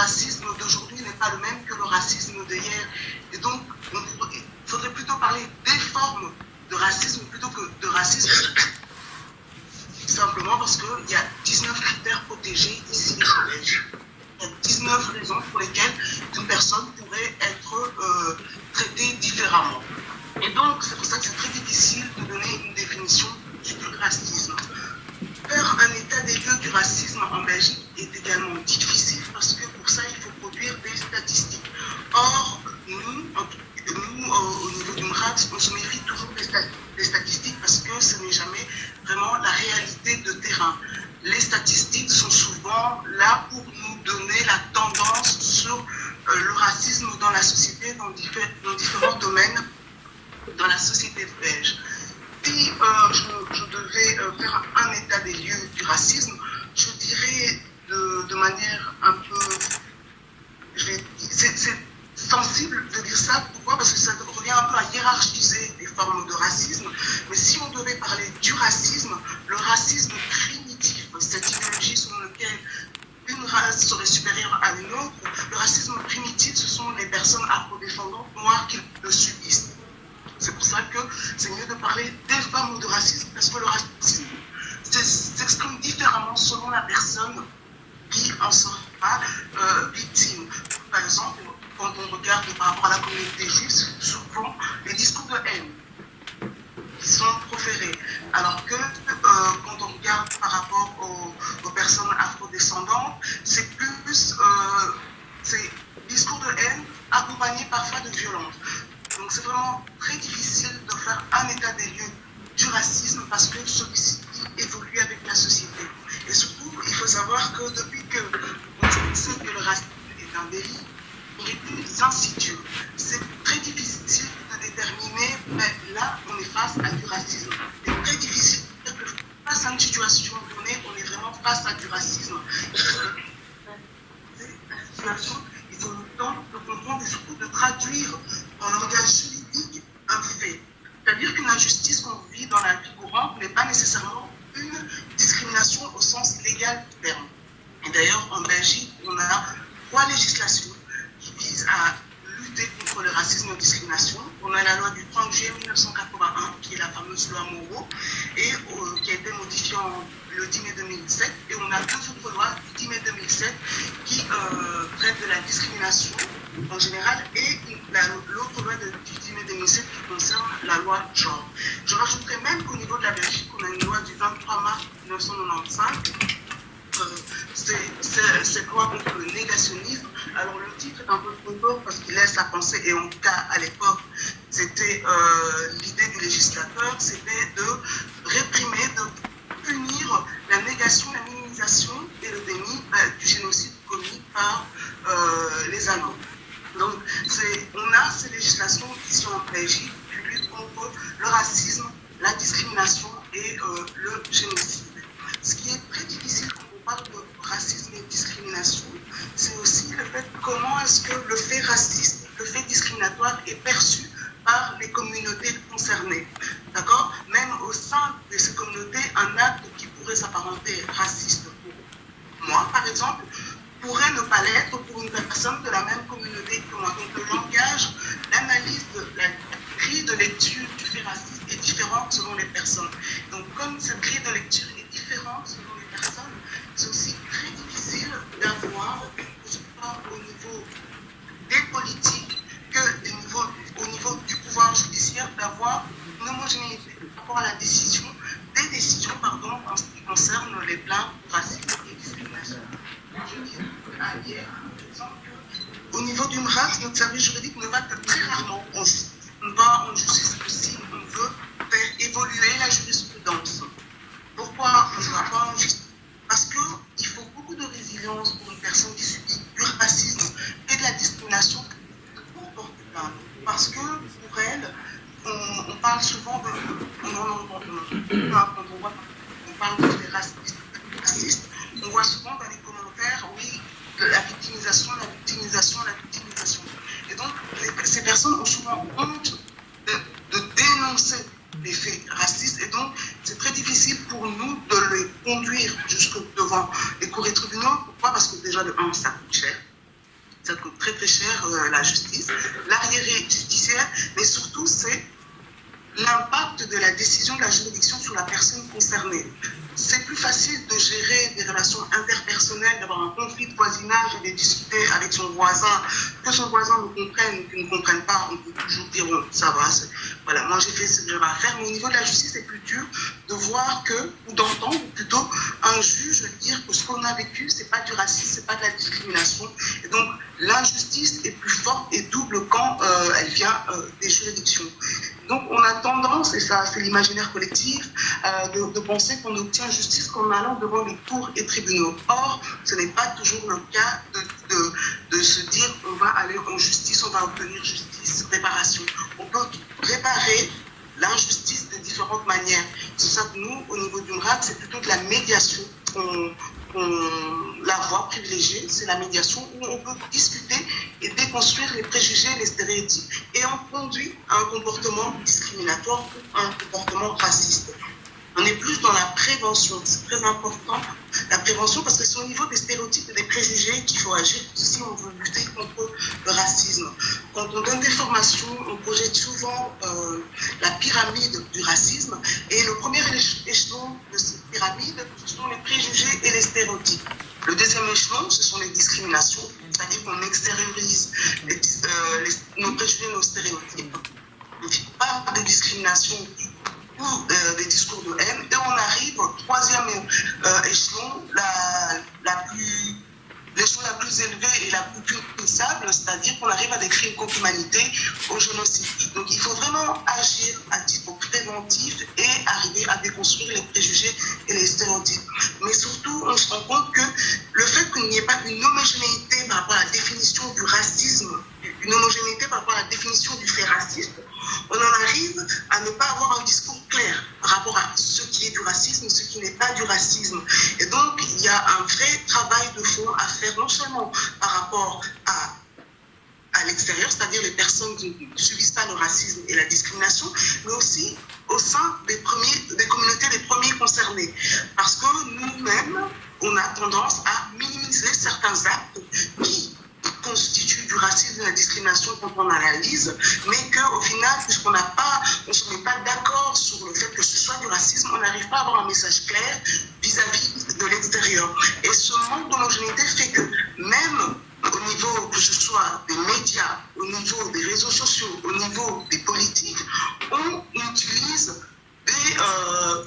racisme d'aujourd'hui n'est pas le même que le racisme d'hier. Et donc, il faudrait plutôt parler des formes de racisme plutôt que de racisme. Simplement parce qu'il y a 19 critères protégés ici en Belgique. Il y a 19 raisons pour lesquelles une personne pourrait être traitée différemment. Et donc, c'est pour ça que c'est très difficile de donner une définition du racisme. Faire un état des lieux du racisme en Belgique est également difficile parce que pour ça, il faut produire des statistiques. Or, nous au niveau du MRAX, on se méfie toujours des statistiques parce que ce n'est jamais vraiment la réalité de terrain. Les statistiques sont souvent là pour nous donner la tendance sur le racisme dans la société, dans différents domaines dans la société belge. Si je devais faire un état des lieux du racisme, je dirais de manière un peu... C'est sensible de dire ça. Pourquoi? Parce que ça revient un peu à hiérarchiser les formes de racisme. Mais si on devait parler du racisme, le racisme primitif, cette idéologie selon laquelle une race serait supérieure à une autre, le racisme primitif, ce sont les personnes afrodescendantes noires qui le subissent. C'est pour ça que c'est mieux de parler des formes de racisme, parce que le racisme s'exprime différemment selon la personne qui en sera victime. Par exemple, quand on regarde par rapport à la communauté juive, souvent les discours de haine sont proférés. Alors que quand on regarde par rapport aux personnes afrodescendantes, c'est plus c'est discours de haine accompagnés parfois de violence. Donc c'est vraiment très difficile de faire un état des lieux du racisme parce que celui-ci évolue avec la société. Et surtout, il faut savoir que depuis que on sait que le racisme est un délit, il est plus insidieux. C'est très difficile de déterminer, mais là, on est face à du racisme. C'est très difficile de dire que face à une situation donnée, on est vraiment face à du racisme. La situation, il faut le temps de comprendre et surtout de traduire dans le langage juridique un fait. C'est-à-dire qu'une injustice qu'on vit dans la vie courante n'est pas nécessairement une discrimination au sens légal du terme. Et d'ailleurs, en Belgique, on a 3 législations qui visent à lutter contre le racisme et la discrimination. On a la loi du 30 juillet 1981, qui est la fameuse loi Moreau, et qui a été modifiée le 10 mai 2007. Et on a 2 autres lois du 10 mai 2007 qui traitent de la discrimination en général et l'autre loi du 10 mai 2007 qui concerne la loi genre. Je rajouterais même qu'au niveau de la Belgique, on a une loi du 23 mars 1995. Cette loi contre le négationnisme. Alors le titre est un peu trop fort parce qu'il laisse à penser, et en tout cas à l'époque, c'était l'idée du législateur, c'était de réprimer, de punir la négation, la minimisation et le déni du génocide commis par les Allemands. Donc on a ces législations ici en Belgique qui luttent contre le racisme, la discrimination et le génocide. Ce qui est très difficile quand on parle de racisme et de discrimination, c'est aussi le fait comment est-ce que le fait raciste, le fait discriminatoire est perçu par les communautés concernées. D'accord? Même au sein de ces communautés, un acte qui pourrait s'apparenter raciste pour moi, par exemple, pourrait ne pas l'être pour une personne de la même communauté que moi. Donc le langage, l'analyse, la grille de lecture du fait raciste est différente selon les personnes. Donc comme cette grille de lecture est différente selon les personnes, c'est aussi très difficile d'avoir, que ce soit au niveau des politiques que au niveau du pouvoir judiciaire, d'avoir une homogénéité par rapport à la décision, des décisions, en ce qui concerne les plaintes racistes et discrimination. Je dis à hier, par exemple, qu'au niveau du MRAX, notre service juridique ne va que très rarement en justice. On va en justice que si on veut faire évoluer la jurisprudence. Pourquoi on ne va pas en justice? Parce qu'il faut beaucoup de résilience pour une personne qui subit du racisme et de la discrimination pour porter plainte. Parce que pour elle, on parle souvent de... Quand on parle de faits racistes, on voit souvent dans les commentaires, oui, de la victimisation, la victimisation, la victimisation. Et donc, ces personnes ont souvent honte de dénoncer les faits racistes. Et donc, c'est très difficile pour nous de les conduire jusque devant les cours et tribunaux. Pourquoi? Parce que déjà, de un, ça coûte cher. très cher la justice, l'arriéré judiciaire, mais surtout c'est l'impact de la décision de la juridiction sur la personne concernée. C'est plus facile de gérer des relations interpersonnelles, d'avoir un conflit de voisinage et de discuter avec son voisin, que son voisin nous comprenne ou qu'il ne comprenne pas, on peut toujours dire bon, ça va, voilà, moi j'ai fait ce que j'avais à faire, mais au niveau de la justice, c'est plus dur de voir que, ou d'entendre plutôt un juge dire que ce qu'on a vécu, c'est pas du racisme, c'est pas de la discrimination, et donc l'injustice est plus forte et double quand elle vient des juridictions. Donc on a tendance, et ça c'est l'imaginaire collectif, de penser qu'on obtient justice qu'en allant devant les cours et tribunaux. Or, ce n'est pas toujours le cas de se dire on va aller en justice, on va obtenir justice, réparation. On peut réparer l'injustice de différentes manières. C'est ça que nous, au niveau du MRAC, c'est plutôt de la médiation. La voie privilégiée, c'est la médiation où on peut discuter et déconstruire les préjugés et les stéréotypes et on conduit à un comportement discriminatoire ou un comportement raciste. On est plus dans la prévention, c'est très important, la prévention, parce que c'est au niveau des stéréotypes et des préjugés qu'il faut agir si on veut lutter contre le racisme. Quand on donne des formations, on projette souvent la pyramide du racisme, et le premier échelon de cette pyramide, ce sont les préjugés et les stéréotypes. Le deuxième échelon, ce sont les discriminations, c'est-à-dire qu'on extériorise nos préjugés, nos stéréotypes. Il ne fait pas de discrimination ou des discours de haine. Et on arrive au troisième échelon, l'échelon la plus élevée et la plus punissable, c'est-à-dire qu'on arrive à des crimes contre l'humanité, au génocide. Donc il faut vraiment agir à titre préventif et arriver à déconstruire les préjugés et les stéréotypes. Mais surtout, on se rend compte que le fait qu'il n'y ait pas une homogénéité par rapport à la définition du racisme, une homogénéité par rapport à la définition du fait raciste, on en arrive à ne pas avoir un discours clair par rapport à ce qui est du racisme, ce qui n'est pas du racisme. Et donc, il y a un vrai travail de fond à faire, non seulement par rapport à l'extérieur, c'est-à-dire les personnes qui ne subissent pas le racisme et la discrimination, mais aussi au sein des communautés des premiers concernés. Parce que nous-mêmes, on a tendance à minimiser certains actes qui constitue du racisme et de la discrimination quand on analyse, mais qu'au final, puisqu'on ne se met pas d'accord sur le fait que ce soit du racisme, on n'arrive pas à avoir un message clair vis-à-vis de l'extérieur. Et ce manque d'homogénéité fait que même au niveau, que ce soit des médias, au niveau des réseaux sociaux, au niveau des politiques, on utilise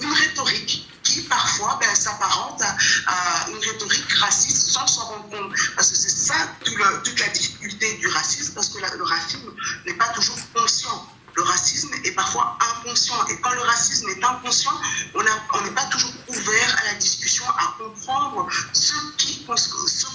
une rhétorique qui parfois s'apparente à une rhétorique raciste sans s'en rendre compte. Parce que c'est ça toute la difficulté du racisme, parce que le racisme n'est pas toujours conscient. Le racisme est parfois inconscient. Et quand le racisme est inconscient, on n'est pas toujours ouvert à la discussion, à comprendre ce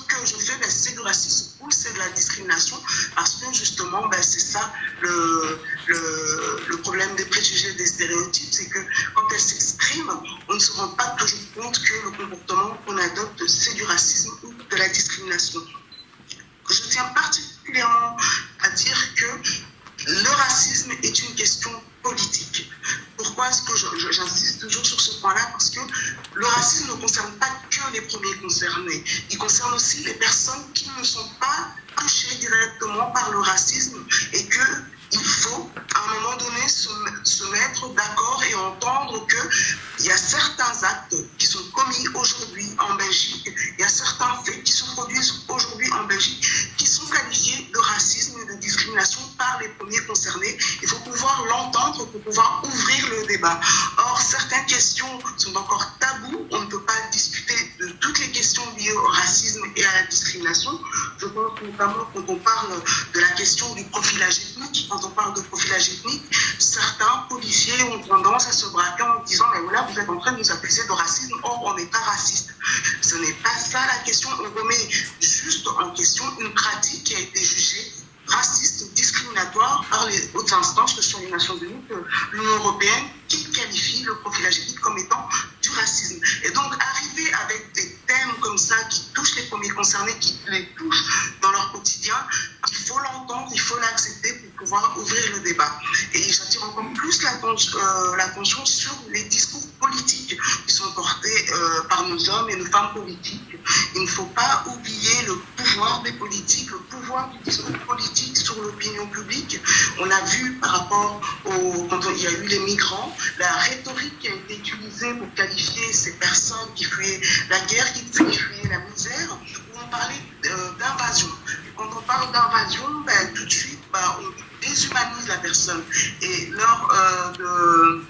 que je fais, c'est du racisme ou c'est de la discrimination, parce que justement, c'est ça le problème des préjugés et des stéréotypes, c'est que quand elles s'expriment, on ne se rend pas toujours compte que le comportement qu'on adopte, c'est du racisme ou de la discrimination. Je tiens particulièrement à dire que le racisme est une question politique. Pourquoi est-ce que j'insiste toujours sur ce point-là? Parce que le racisme ne concerne pas que les premiers concernés. Il concerne aussi les personnes qui ne sont pas touchées directement par le racisme et qu'il faut, à un moment donné, se mettre d'accord et entendre qu'il y a certains actes qui sont commis aujourd'hui en Belgique, il y a certains faits qui se produisent aujourd'hui en Belgique qui sont qualifiés de racisme et de discrimination par les premiers concernés. Il faut pouvoir l'entendre pour pouvoir ouvrir le débat. Or, certaines questions sont encore tabous. On ne peut pas discuter de toutes les questions liées au racisme et à la discrimination. Je pense notamment quand on parle de la question du profilage ethnique. Quand on parle de profilage ethnique, certains policiers ont tendance à se braquer en disant « Mais voilà, vous êtes en train de nous accuser de racisme, or on n'est pas raciste ». Ce n'est pas ça la question. On remet juste en question une pratique qui a été jugée raciste, discriminatoire par les hautes instances que sont les Nations Unies, l'Union européenne, qui qualifie le profilage ethnique comme étant du racisme. Et donc, arriver avec des thèmes comme ça qui touchent les premiers concernés, qui les touchent dans leur quotidien, il faut l'entendre, il faut l'accepter pour pouvoir ouvrir le débat. Et j'attire encore plus l'attention sur les discours politiques qui sont portés par nos hommes et nos femmes politiques. Il ne faut pas oublier le pouvoir pouvoir des politiques, le pouvoir du discours politique sur l'opinion publique. On a vu par rapport quand il y a eu les migrants, la rhétorique qui a été utilisée pour qualifier ces personnes qui fuyaient la guerre, qui fuyaient la misère, où on parlait d'invasion. Quand on parle d'invasion, tout de suite, on déshumanise la personne. Et lors de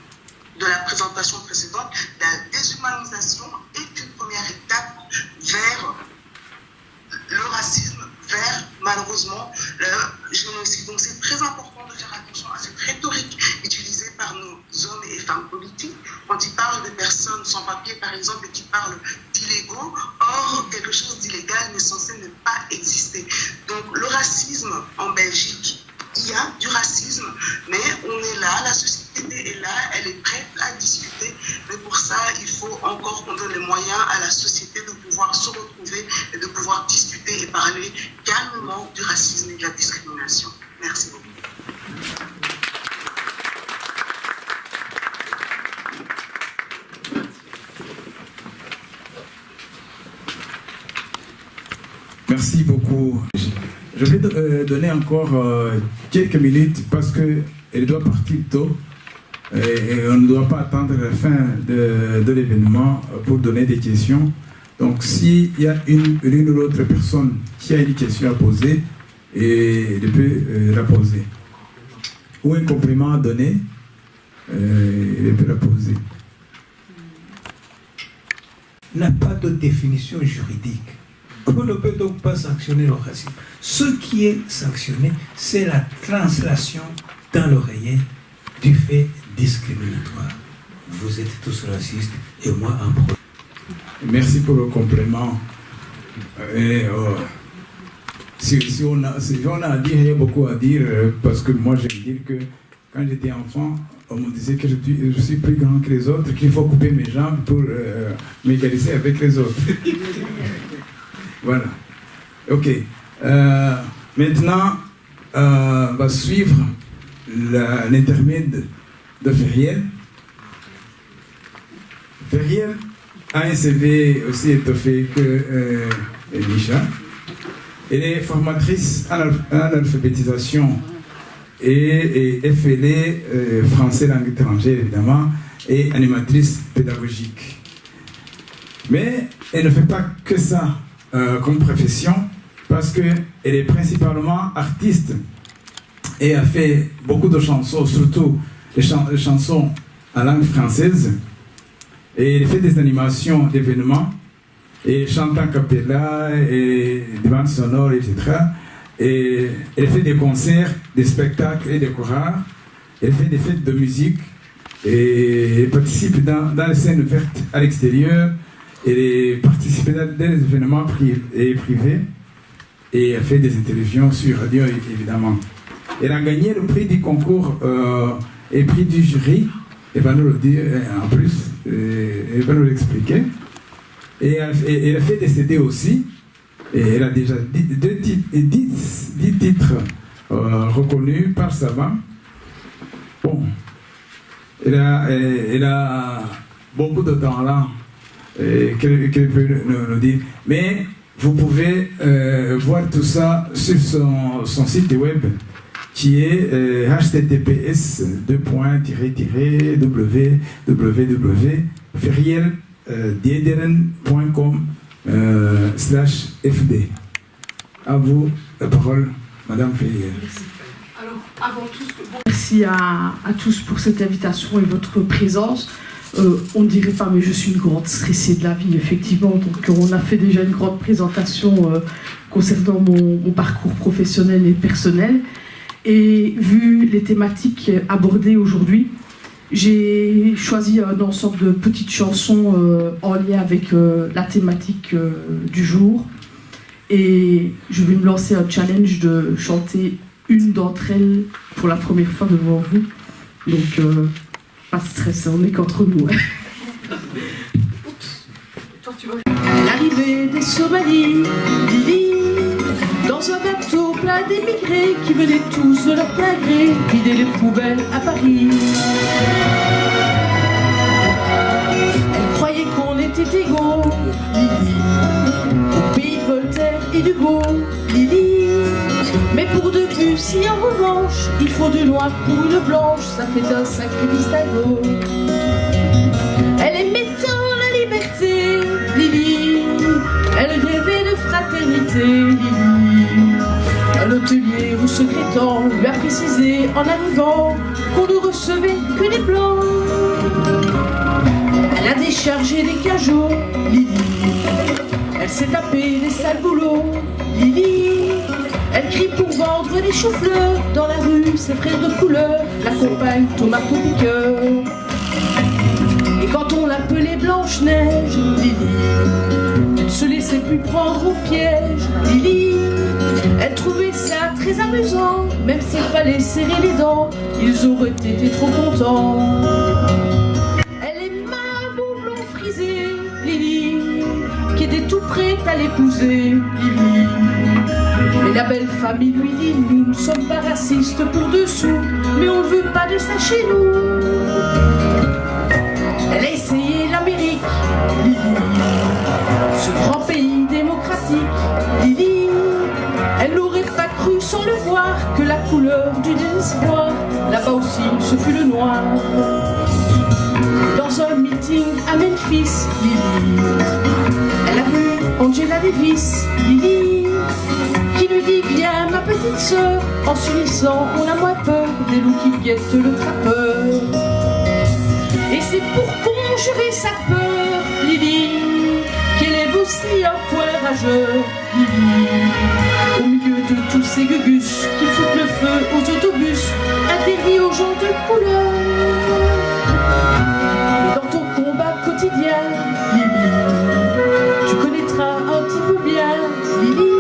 la présentation précédente, la déshumanisation est une première étape vers le racisme, vers malheureusement le génocide. Donc c'est très important de faire attention à cette rhétorique utilisée par nos hommes et femmes politiques quand ils parlent de personnes sans papier, par exemple, et qui parlent d'illégaux. Or, quelque chose d'illégal n'est censé ne pas exister. Donc le racisme en Belgique, il y a du racisme, mais on est là, la société est là, elle est prête à discuter. Mais pour ça, il faut encore qu'on donne les moyens à la société de pouvoir se retrouver et de pouvoir discuter et parler calmement du racisme et de la discrimination. Merci beaucoup. Merci beaucoup. Je vais donner encore quelques minutes parce qu'elle doit partir tôt et on ne doit pas attendre la fin de l'événement pour donner des questions. Donc s'il y a une ou l'autre personne qui a une question à poser, elle peut la poser. Ou un complément à donner, elle peut la poser. N'a pas de définition juridique. On ne peut donc pas sanctionner le racisme. Ce qui est sanctionné, c'est la translation dans l'oreiller du fait discriminatoire. Vous êtes tous racistes et moi un problème. Merci pour le complément. Si on a à dire, il y a beaucoup à dire, parce que moi je veux dire que quand j'étais enfant, on me disait que je suis plus grand que les autres, qu'il faut couper mes jambes pour m'égaliser avec les autres. Voilà. Ok. Maintenant, va suivre l'intermède de Feriel. Feriel a un CV aussi étoffé que Elisha. Elle est formatrice en alphabétisation et FLE, français langue étrangère évidemment, et animatrice pédagogique. Mais elle ne fait pas que ça comme profession, parce qu'elle est principalement artiste et a fait beaucoup de chansons, surtout les chansons en langue française, et elle fait des animations d'événements et chante en cappella et des bandes sonores, etc. Et elle fait des concerts, des spectacles et des chorales. Elle fait des fêtes de musique et elle participe dans les scènes vertes à l'extérieur. Elle participe dans des événements privés et elle fait des interviews sur radio, évidemment. Elle a gagné le prix du concours et prix du jury. Elle va nous le dire en plus, elle va nous l'expliquer. Et elle a fait des CD aussi. Et elle a déjà 10 titres reconnus par savants. Bon, elle a beaucoup de talent. Qu'elle peut nous dire. Mais vous pouvez voir tout ça sur son site web qui est https://www.ferieldiederen.com/fd. À vous la parole, Madame Feriel. Alors, avant tout, merci à tous pour cette invitation et votre présence. On ne dirait pas, mais je suis une grande stressée de la vie, effectivement. Donc, on a fait déjà une grande présentation concernant mon parcours professionnel et personnel. Et vu les thématiques abordées aujourd'hui, j'ai choisi un ensemble de petites chansons en lien avec la thématique du jour. Et je vais me lancer un challenge de chanter une d'entre elles pour la première fois devant vous. Donc, pas de stress, on est qu'entre nous. L'arrivée des Somalis vivent dans un bateau plein d'émigrés qui venaient tous de leur plein gré vider les poubelles à Paris. Elle croyait qu'on était égaux, Lily, au pays Voltaire et d'Hugo, Lily. Mais pour Debussy en revanche, il faut du noir pour une blanche, ça fait un sacré distinguo. Elle aimait tant la liberté, Lily. Elle rêvait de fraternité, Lily. Un hôtelier ou secrétant lui a précisé en arrivant qu'on ne recevait que des blancs. Elle a déchargé des cajots, Lily. Elle s'est tapée des sales boulots, Lily. Elle crie pour vendre des choux-fleurs dans la rue, ses frères de couleur l'accompagnent au marteau-piqueur. Et quand on l'appelait Blanche-Neige, Lily, elle ne se laissait plus prendre au piège, Lily. Elle trouvait ça très amusant, même s'il fallait serrer les dents, ils auraient été trop contents. Elle aima un beau blond frisé, Lily, qui était tout prête à l'épouser, Lily. Mais la belle famille lui dit, nous ne sommes pas racistes pour dessous, mais on ne veut pas de ça chez nous. Elle a essayé l'Amérique, Lily, ce grand pays démocratique, Lily. Elle n'aurait pas cru sans le voir que la couleur du désespoir, là-bas aussi, ce fut le noir. Dans un meeting à Memphis, Lily, elle a vu Angela Davis, Lily, qui lui dit viens ma petite sœur, en s'unissant on a moins peur des loups qui guettent le trappeur. Et c'est pour conjurer sa peur, Lily, qu'elle est aussi un point rageur, Lily. Au milieu de tous ces gugus qui foutent le feu aux autobus, interdits aux gens de couleur. Et dans ton combat quotidien, Lily, tu connaîtras un petit peu bien, Lily.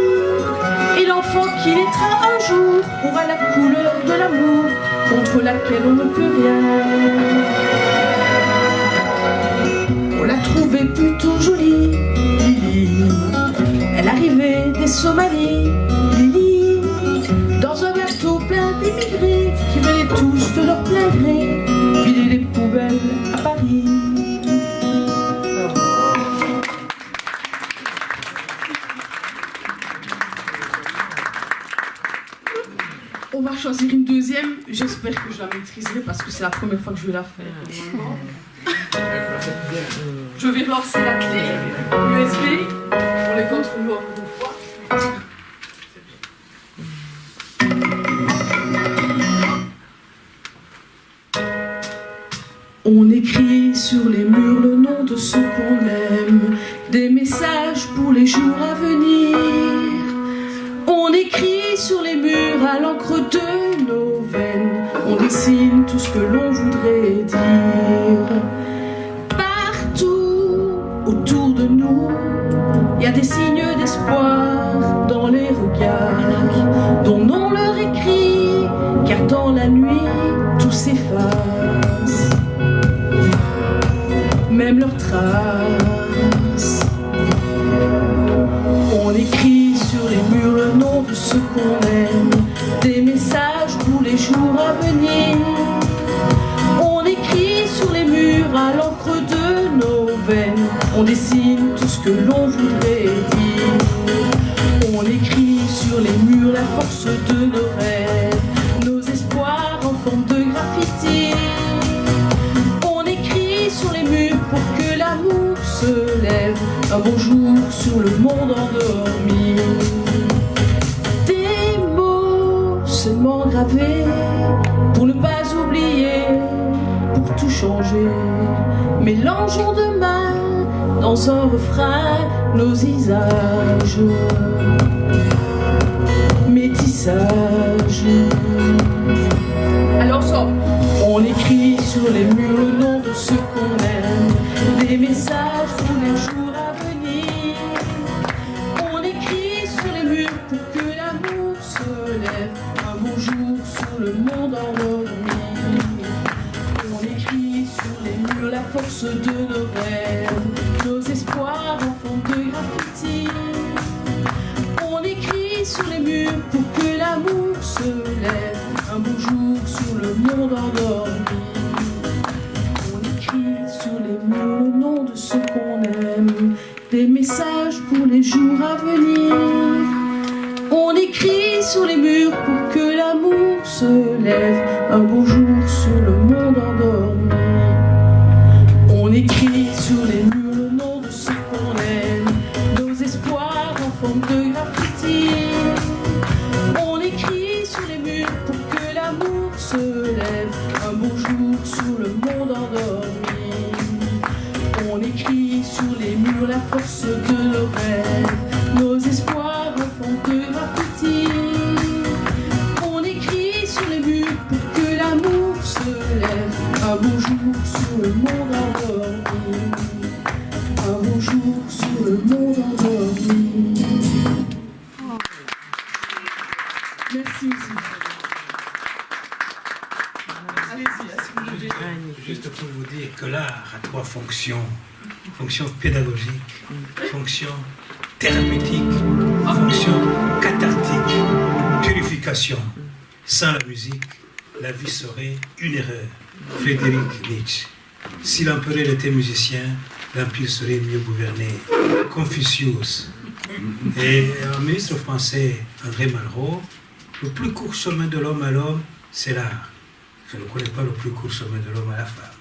Et l'enfant qui naîtra un jour aura la couleur de l'amour contre laquelle on ne peut rien. On l'a trouvée plutôt jolie, Lily. Elle arrivait des Somalies, Lily, dans un bateau plein d'immigrés qui venaient tous de leur plein gré vider les poubelles à Paris. On va choisir une deuxième. J'espère que je la maîtriserai parce que c'est la première fois que je vais la faire. Je vais lancer la clé USB pour les contrôler encore une fois. On écrit sur les murs le nom de ceux qu'on aime, des messages pour les jours à venir. On écrit sur les murs à l'encre de nos veines, on dessine tout ce que l'on voudrait dire. Partout autour de nous, il y a des signes d'espoir dans les regards, dont on leur écrit, car dans la nuit tout s'efface, même leurs traces. On écrit sur les murs le nom de ceux qu'on aime, des messages pour les jours à venir. On écrit sur les murs à l'encre de nos veines, on dessine tout ce que l'on voudrait dire. On écrit sur les murs la force de nos rêves, nos espoirs en forme de graffiti. On écrit sur les murs pour que l'amour se lève un bonjour sur le monde endormi. Des mots seulement gravés pour ne pas oublier, pour tout changer. Mélangeons demain dans un refrain nos visages, métissage. Alors ça, on écrit sur les murs le nom de ceux qu'on aime, des messages pour les jours à venir. On écrit sur les murs pour que l'amour se lève un beau jour sur le monde endormi. On écrit sur les murs la force de nos rêves, nos espoirs en forme de graffiti. On écrit sur les murs pour que l'amour se lève un beau jour sur le monde endormi. On écrit sur les murs le nom de ceux qu'on aime, des messages pour les les jours à venir. On écrit sur les murs pour que l'amour se lève un beau jour sur le monde endormi. On écrit sur les murs le nom de ceux qu'on aime, nos espoirs en forme de graffiti. On écrit sur les murs pour que l'amour se lève un beau jour sur le monde endormi. On écrit sur les murs la force de nos rêves, nos espoirs en forme de graffiti. On écrit sur les murs pour que l'amour se lève un beau jour sur le monde endormi. Un beau jour sur le monde endormi. Merci aussi. Juste pour vous dire que l'art a trois fonctions. Fonction pédagogique, fonction thérapeutique, fonction cathartique, purification. Sans la musique, la vie serait une erreur. Frédéric Nietzsche. Si l'empereur était musicien, l'empire serait mieux gouverné. Confucius. Et un ministre français, André Malraux, le plus court chemin de l'homme à l'homme, c'est l'art. Je ne connais pas le plus court chemin de l'homme à la femme.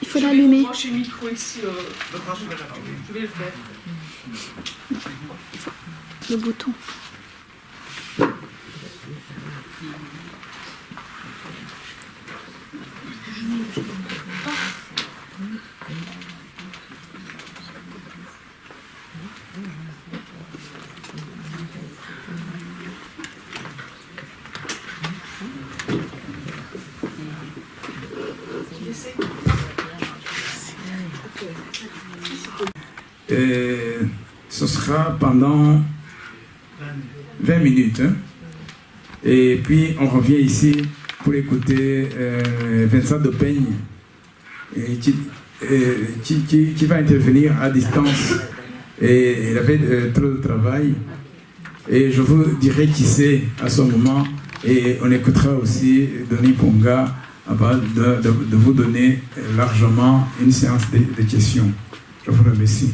Il faut l'allumer. Branchez le micro ici. Je vais le faire. Le bouton. Ce sera pendant 20 minutes. Hein. Et puis on revient ici pour écouter Vincent Dopeigne qui va intervenir à distance. Et il avait trop de travail. Et je vous dirai qui c'est à ce moment. Et on écoutera aussi Denis Ponga avant de vous donner largement une séance de questions. Je vous remercie.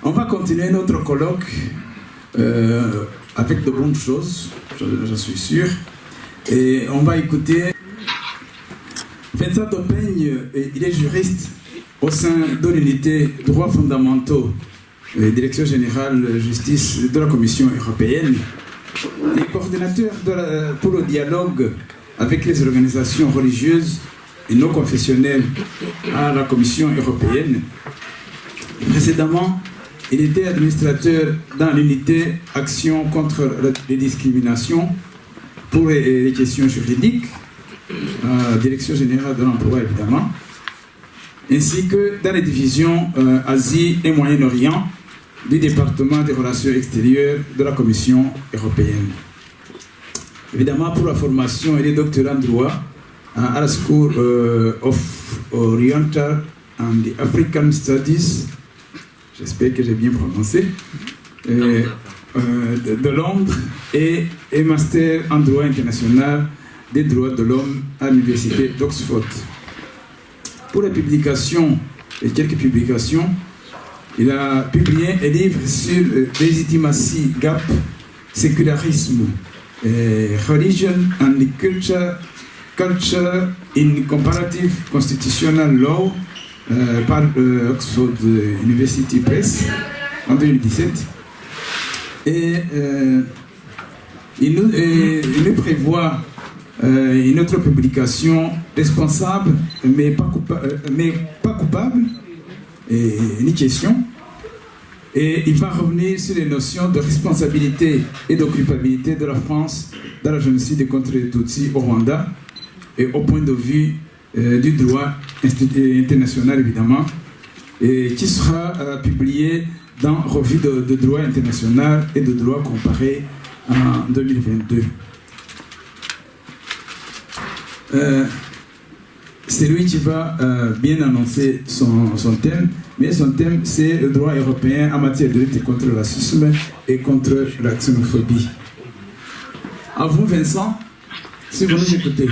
On va continuer notre colloque avec de bonnes choses, je suis sûr. Et on va écouter Vincent Dopeigne, il est juriste au sein de l'unité droits fondamentaux, direction générale justice de la Commission européenne. Il est coordinateur pour le dialogue avec les organisations religieuses et non confessionnelles à la Commission européenne. Précédemment, il était administrateur dans l'unité Action contre les discriminations pour les questions juridiques, Direction générale de l'emploi évidemment, ainsi que dans les divisions Asie et Moyen-Orient du département des relations extérieures de la Commission européenne. Évidemment, pour la formation, il est doctorant en droit à la School of Oriental and African Studies, j'espère que j'ai bien prononcé, de Londres, et master en droit international des droits de l'homme à l'université d'Oxford. Pour les publications, et quelques publications, il a publié un livre sur Legitimacy Gap, Sécularisme, Religion and Culture in Comparative Constitutional Law par Oxford University Press en 2017. Et il nous prévoit une autre publication responsable, mais pas coupable, ni question. Et il va revenir sur les notions de responsabilité et de culpabilité de la France dans le génocide contre les Tutsis au Rwanda, et au point de vue du droit international, évidemment, et qui sera publié dans Revue de droit international et de droit comparé en 2022. C'est lui qui va bien annoncer son thème, mais son thème c'est le droit européen en matière de lutte contre le racisme et contre la xénophobie. À vous, Vincent, si vous nous écoutez.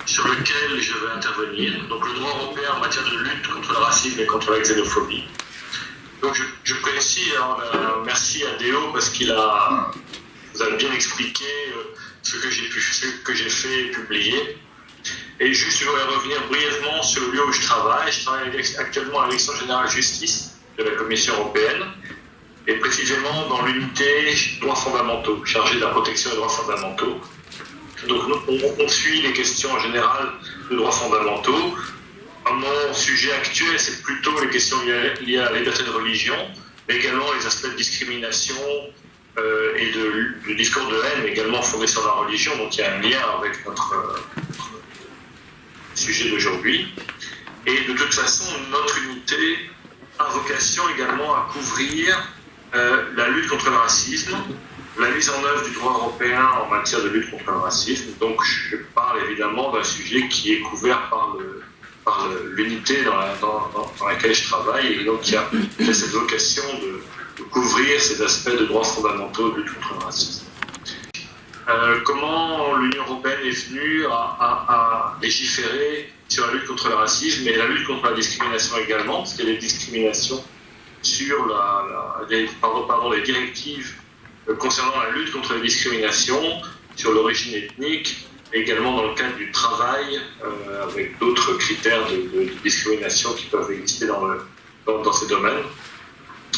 Sur lequel je vais intervenir, donc le droit européen en matière de lutte contre le racisme et contre la xénophobie. Donc je précise, merci à Déo parce qu'il vous a bien expliqué ce que j'ai fait et publié. Et juste, je voudrais revenir brièvement sur le lieu où je travaille. Je travaille actuellement à la Direction générale justice de la Commission européenne, et précisément dans l'unité droits fondamentaux, chargée de la protection des droits fondamentaux. Donc on suit les questions en général de droits fondamentaux. Mon sujet actuel, c'est plutôt les questions liées à la liberté de religion, mais également les aspects de discrimination et de discours de haine, également fondés sur la religion. Donc il y a un lien avec notre sujet d'aujourd'hui. Et de toute façon, notre unité a vocation également à couvrir la lutte contre le racisme, la mise en œuvre du droit européen en matière de lutte contre le racisme. Donc je parle évidemment d'un sujet qui est couvert par l'unité dans laquelle je travaille, et donc il y a cette vocation de couvrir ces aspects de droits fondamentaux de lutte contre le racisme. Comment l'Union européenne est venue à légiférer sur la lutte contre le racisme et la lutte contre la discrimination également, parce qu'il y a des discriminations sur les directives concernant la lutte contre la discrimination, sur l'origine ethnique, également dans le cadre du travail, avec d'autres critères de discrimination qui peuvent exister dans ces domaines.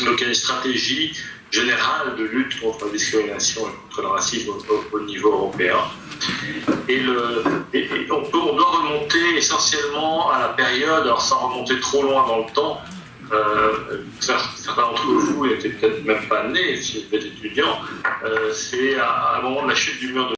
Donc il y a une stratégie générale de lutte contre la discrimination et contre le racisme au niveau européen. Et on doit remonter essentiellement à la période, alors sans remonter trop loin dans le temps, certains d'entre vous n'étaient peut-être même pas nés si vous êtes étudiants, c'est à un moment de la chute du mur de